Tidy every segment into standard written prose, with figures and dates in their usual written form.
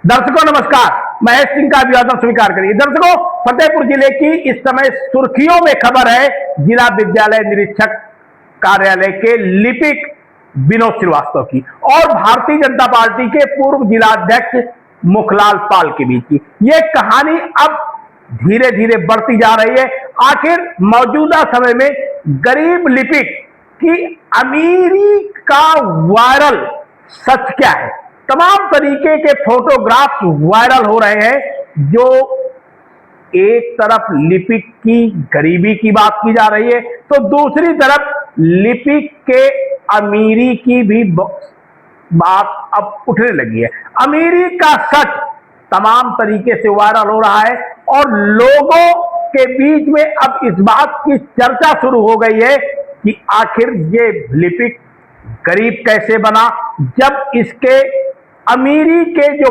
दर्शकों नमस्कार, महेश सिंह का अभिवादन स्वीकार करिए। दर्शकों, फतेहपुर जिले की इस समय सुर्खियों में खबर है। जिला विद्यालय निरीक्षक कार्यालय के लिपिक विनोद श्रीवास्तव की और भारतीय जनता पार्टी के पूर्व जिलाध्यक्ष मुखलाल पाल के बीच की ये कहानी अब धीरे धीरे बढ़ती जा रही है। आखिर मौजूदा समय में गरीब लिपिक की अमीरी का वायरल सच क्या है? तमाम तरीके के फोटोग्राफ्स वायरल हो रहे हैं। जो एक तरफ लिपिक की गरीबी की बात की जा रही है, तो दूसरी तरफ लिपिक के अमीरी की भी बात अब उठने लगी है। अमीरी का सच तमाम तरीके से वायरल हो रहा है और लोगों के बीच में अब इस बात की चर्चा शुरू हो गई है कि आखिर ये लिपिक गरीब कैसे बना, जब इसके अमीरी के जो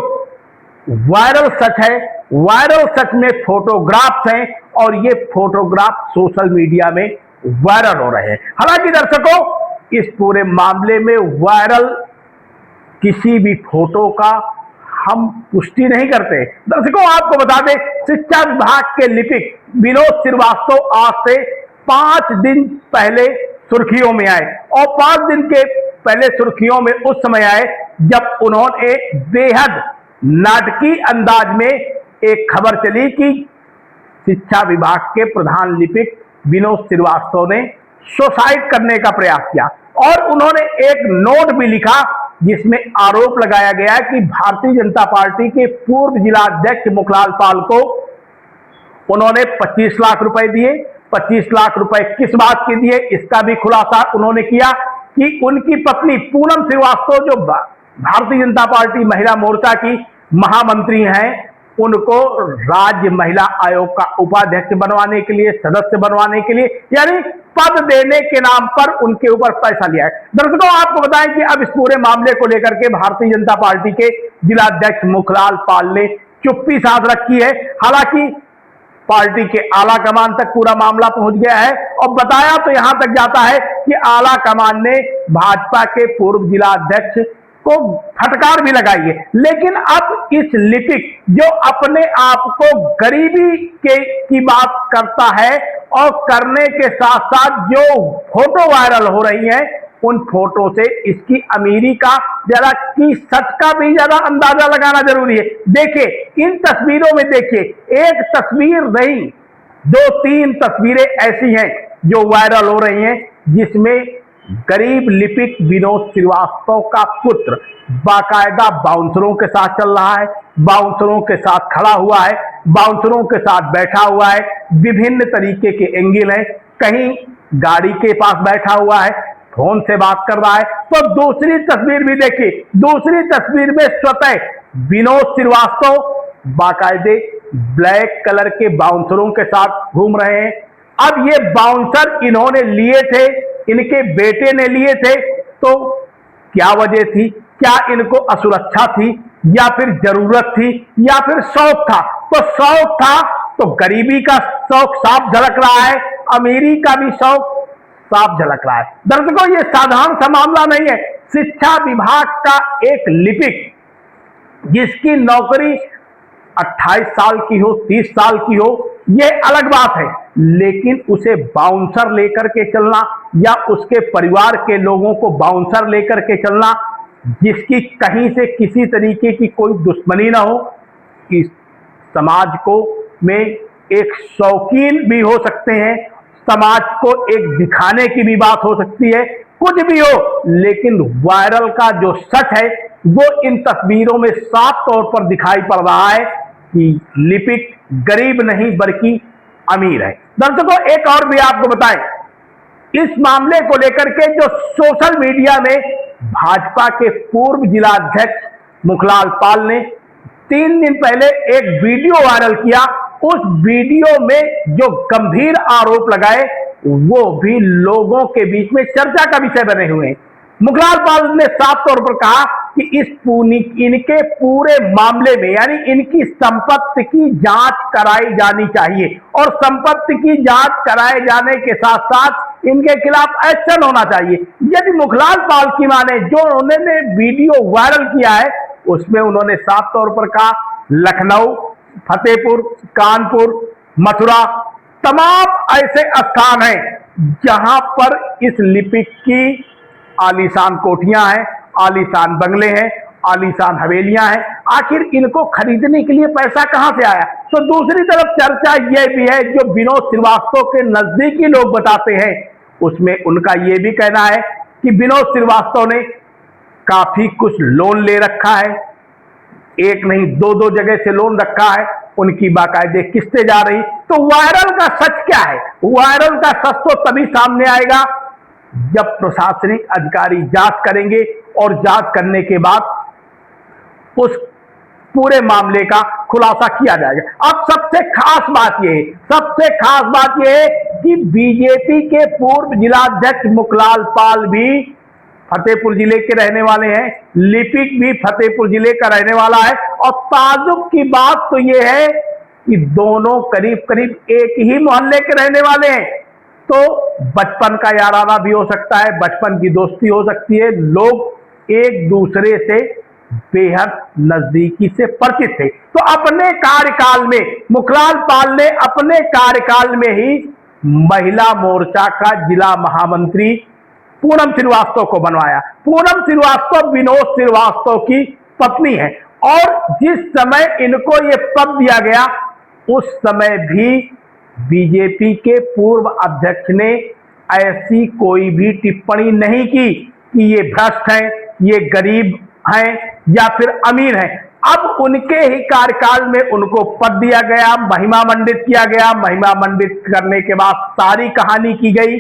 वायरल सच है, वायरल सच में फोटोग्राफ्स हैं और ये फोटोग्राफ सोशल मीडिया में वायरल हो रहे हैं। हालांकि दर्शकों, इस पूरे मामले में वायरल किसी भी फोटो का हम पुष्टि नहीं करते। दर्शकों, आपको बता दें, शिक्षा विभाग के लिपिक विनोद श्रीवास्तव आज से 5 दिन पहले सुर्खियों में आए और 5 दिन के पहले सुर्खियों में उस समय आए जब उन्होंने बेहद नाटकीय अंदाज में एक खबर चली कि शिक्षा विभाग के प्रधान लिपिक विनोद श्रीवास्तव ने सुसाइड करने का प्रयास किया और उन्होंने एक नोट भी लिखा जिसमें आरोप लगाया गया कि भारतीय जनता पार्टी के पूर्व जिलाध्यक्ष मुखलाल पाल को उन्होंने 25 लाख रुपए दिए। 25 लाख रुपए किस बात के दिए, इसका भी खुलासा उन्होंने किया कि उनकी पत्नी पूनम श्रीवास्तव, जो भारतीय जनता पार्टी महिला मोर्चा की महामंत्री हैं, उनको राज्य महिला आयोग का उपाध्यक्ष बनवाने के लिए, सदस्य बनवाने के लिए, यानी पद देने के नाम पर उनके ऊपर पैसा लिया है। दर्शकों, आपको बताएं कि अब इस पूरे मामले को लेकर के भारतीय जनता पार्टी के जिलाध्यक्ष मुखलाल पाल ने चुप्पी साध रखी है। हालांकि पार्टी के आला कमान तक पूरा मामला पहुंच गया है और बताया तो यहां तक जाता है कि आला कमान ने भाजपा के पूर्व जिलाध्यक्ष को फटकार भी लगाई है। लेकिन अब इस लिपिक जो अपने आप को गरीबी की बात करता है और करने के साथ साथ जो फोटो वायरल हो रही है, उन फोटो से इसकी अमीरी का जरा की सच का भी ज्यादा अंदाजा लगाना जरूरी है। देखिए, इन तस्वीरों में देखिए, एक तस्वीर नहीं 2-3 तस्वीरें ऐसी हैं जो वायरल हो रही हैं जिसमें गरीब लिपिक विनोद श्रीवास्तव का पुत्र बाकायदा बाउंसरों के साथ चल रहा है, बाउंसरों के साथ खड़ा हुआ है, बाउंसरों के साथ बैठा हुआ है। विभिन्न तरीके के एंगल हैं, कहीं गाड़ी के पास बैठा हुआ है, फोन से बात कर रहा है। तो दूसरी तस्वीर भी देखिए, दूसरी तस्वीर में स्वतः विनोद श्रीवास्तव बाकायदे ब्लैक कलर के बाउंसरों के साथ घूम रहे हैं। अब ये बाउंसर इन्होंने लिए थे, इनके बेटे ने लिए थे, तो क्या वजह थी? क्या इनको असुरक्षा थी या फिर जरूरत थी या फिर शौक था? तो शौक था तो गरीबी का शौक साफ झलक रहा है, अमीरी का भी शौक साफ झलक रहा है। दर्शकों, ये साधारण सा मामला नहीं है। शिक्षा विभाग का एक लिपिक जिसकी नौकरी 28 साल की हो, 30 साल की हो, यह अलग बात है, लेकिन उसे बाउंसर लेकर के चलना या उसके परिवार के लोगों को बाउंसर लेकर के चलना, जिसकी कहीं से किसी तरीके की कोई दुश्मनी ना हो, इस समाज को में एक शौकीन भी हो सकते हैं, समाज को एक दिखाने की भी बात हो सकती है, कुछ भी हो, लेकिन वायरल का जो सच है वो इन तस्वीरों में साफ तौर पर दिखाई पड़ रहा है कि लिपिक गरीब नहीं बल्कि अमीर है। दर्शकों, एक और भी आपको बताएं, इस मामले को लेकर के जो सोशल मीडिया में भाजपा के पूर्व जिलाध्यक्ष मुखलाल पाल ने 3 दिन पहले एक वीडियो वायरल किया, उस वीडियो में जो गंभीर आरोप लगाए वो भी लोगों के बीच में चर्चा का विषय बने हुए हैं। मुखलाल पाल ने साफ तौर पर कहा कि इनके पूरे मामले में, यानी इनकी संपत्ति की जांच कराई जानी चाहिए और संपत्ति की जांच कराए जाने के साथ साथ इनके खिलाफ एक्शन होना चाहिए। यदि मुखलाल पाल की माने, जो उन्होंने वीडियो वायरल किया है उसमें उन्होंने साफ तौर पर कहा लखनऊ, फतेहपुर, कानपुर, मथुरा तमाम ऐसे स्थान हैं जहां पर इस लिपिक की आलीशान कोठियां हैं, आलीशान बंगले हैं, आलीशान हवेलियां हैं। आखिर इनको खरीदने के लिए पैसा कहां से आया? तो दूसरी तरफ चर्चा यह भी है, जो विनोद श्रीवास्तव के नजदीकी लोग बताते हैं, उसमें उनका यह भी कहना है कि विनोद श्रीवास्तव ने काफी कुछ लोन ले रखा है, एक नहीं दो दो जगह से लोन रखा है, उनकी बाकायदे किस्तें जा रही। तो वायरल का सच क्या है? वायरल का सच तो तभी सामने आएगा जब प्रशासनिक अधिकारी जांच करेंगे और जांच करने के बाद उस पूरे मामले का खुलासा किया जाएगा। अब सबसे खास बात यह है कि बीजेपी के पूर्व जिलाध्यक्ष मुखलाल पाल भी फतेहपुर जिले के रहने वाले हैं, लिपिक भी फतेहपुर जिले का रहने वाला है। और ताज्जुब की बात तो यह है कि दोनों करीब करीब एक ही मोहल्ले के रहने वाले हैं। तो बचपन का याराना भी हो सकता है, बचपन की दोस्ती हो सकती है, लोग एक दूसरे से बेहद नजदीकी से परिचित थे। तो अपने कार्यकाल में मुखलाल पाल ने अपने कार्यकाल में ही महिला मोर्चा का जिला महामंत्री पूनम श्रीवास्तव को बनवाया। पूनम श्रीवास्तव विनोद श्रीवास्तव की पत्नी है और जिस समय इनको ये पद दिया गया उस समय भी बीजेपी के पूर्व अध्यक्ष ने ऐसी कोई भी टिप्पणी नहीं की कि ये भ्रष्ट हैं, ये गरीब हैं या फिर अमीर हैं। अब उनके ही कार्यकाल में उनको पद दिया गया, महिमा मंडित किया गया। महिमा मंडित करने के बाद सारी कहानी की गई।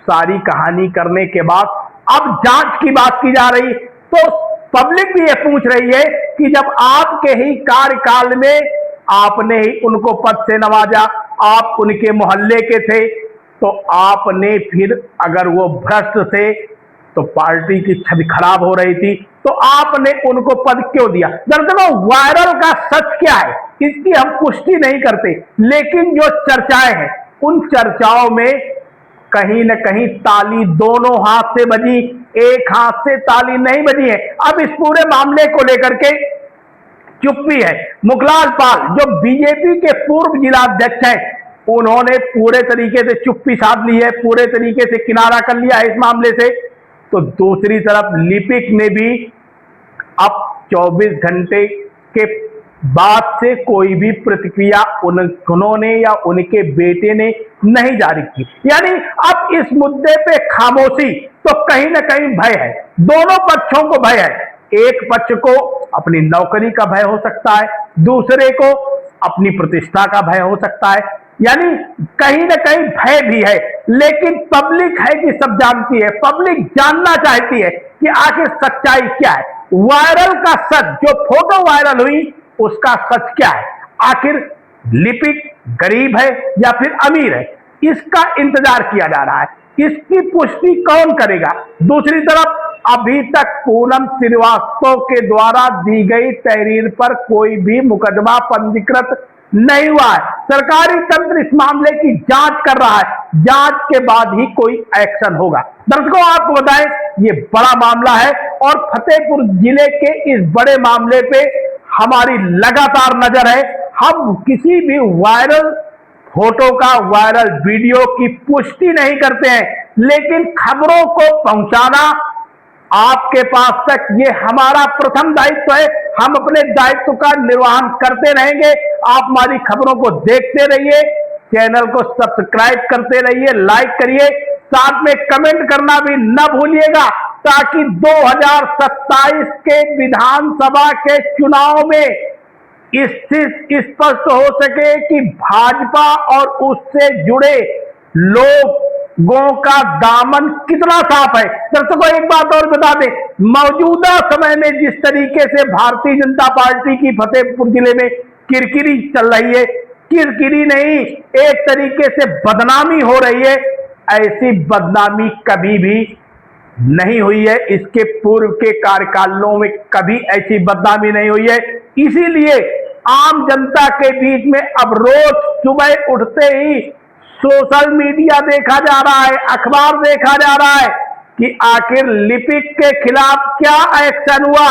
सारी कहानी करने के बाद अब जांच की बात की जा रही। तो पब्लिक भी ये पूछ रही है कि जब आपके ही कार्यकाल में आपने ही उनको पद से नवाजा, आप उनके मोहल्ले के थे, तो आपने फिर अगर वो भ्रष्ट थे तो पार्टी की छवि खराब हो रही थी, तो आपने उनको पद क्यों दिया? दरअसल वायरल का सच क्या है इसकी हम पुष्टि नहीं करते, लेकिन जो चर्चाएं हैं उन चर्चाओं में कहीं न कहीं ताली दोनों हाथ से बजी, एक हाथ से ताली नहीं बजी है। अब इस पूरे मामले को लेकर के चुप्पी है। मुखलाल पाल जो बीजेपी के पूर्व जिलाध्यक्ष हैं, उन्होंने पूरे तरीके से चुप्पी साध ली है, पूरे तरीके से किनारा कर लिया है इस मामले से। तो दूसरी तरफ लिपिक ने भी अब 24 घंटे के बाद से कोई भी प्रतिक्रिया उन्होंने या उनके बेटे ने नहीं जारी की। यानी अब इस मुद्दे पे खामोशी। तो कहीं ना कहीं भय है, दोनों पक्षों को भय है। एक पक्ष को अपनी नौकरी का भय हो सकता है, दूसरे को अपनी प्रतिष्ठा का भय हो सकता है। यानी कहीं ना कहीं भय भी है, लेकिन पब्लिक है कि सब जानती है, पब्लिक जानना चाहती है कि आखिर सच्चाई क्या है। वायरल का सच, जो फोटो वायरल हुई उसका सच क्या है? आखिर लिपिक गरीब है या फिर अमीर है? इसका इंतजार किया जा रहा है। इसकी पुष्टि कौन करेगा? दूसरी तरफ अभी तक पूनम श्रीवास्तव के द्वारा दी गई तहरीर पर कोई भी मुकदमा पंजीकृत नहीं हुआ है। सरकारी तंत्र इस मामले की जांच कर रहा है, जांच के बाद ही कोई एक्शन होगा। दर्शकों आपको बताएं ये बड़ा मामला है और फतेहपुर जिले के इस बड़े मामले पे हमारी लगातार नजर है। हम किसी भी वायरल फोटो का, वायरल वीडियो की पुष्टि नहीं करते हैं, लेकिन खबरों को पहुंचाना आपके पास तक ये हमारा प्रथम दायित्व है। हम अपने दायित्व का निर्वहन करते रहेंगे। आप हमारी खबरों को देखते रहिए, चैनल को सब्सक्राइब करते रहिए, लाइक करिए, साथ में कमेंट करना भी न भूलिएगा, ताकि 2027 के विधानसभा के चुनाव में स्पष्ट हो सके कि भाजपा और उससे जुड़े लोगों का दामन कितना साफ है। दर्शकों एक बात और बता दें, मौजूदा समय में जिस तरीके से भारतीय जनता पार्टी की फतेहपुर जिले में किरकिरी चल रही है, किरकिरी नहीं एक तरीके से बदनामी हो रही है, ऐसी बदनामी कभी भी नहीं हुई है। इसके पूर्व के कार्यकालों में कभी ऐसी बदनामी नहीं हुई है। इसीलिए आम जनता के बीच में अब रोज सुबह उठते ही सोशल मीडिया देखा जा रहा है, अखबार देखा जा रहा है कि आखिर लिपिक के खिलाफ क्या एक्शन हुआ।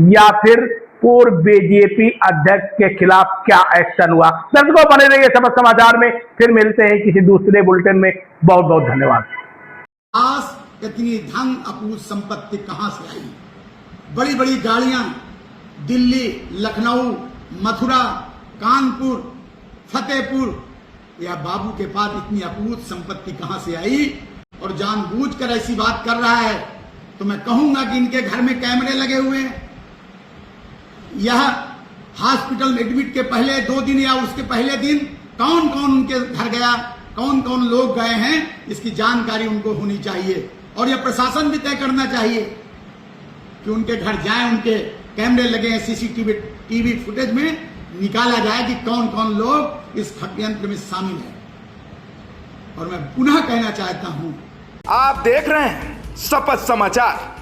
या फिर पूर्व बीजेपी अध्यक्ष के खिलाफ क्या एक्शन हुआ। दर्शकों बने रहिए समझ समाचार में, फिर मिलते हैं किसी दूसरे बुलेटिन में। बहुत बहुत धन्यवाद। इतनी धन अपूर्व संपत्ति कहां से आई? बड़ी बड़ी गाड़ियां दिल्ली, लखनऊ, मथुरा, कानपुर, फतेहपुर, या बाबू के पास इतनी अपूर्व संपत्ति कहां से आई? और जानबूझकर ऐसी बात कर रहा है तो मैं कहूंगा कि इनके घर में कैमरे लगे हुए हैं। यह हॉस्पिटल में एडमिट के पहले 2 दिन या उसके पहले दिन कौन कौन उनके घर गया, कौन कौन लोग गए हैं, इसकी जानकारी उनको होनी चाहिए। और यह प्रशासन भी तय करना चाहिए कि उनके घर जाएं, उनके कैमरे लगे हैं, सीसीटीवी फुटेज में निकाला जाए कि कौन कौन लोग इस षड्यंत्र में शामिल है। और मैं पुनः कहना चाहता हूं, आप देख रहे हैं शपथ समाचार।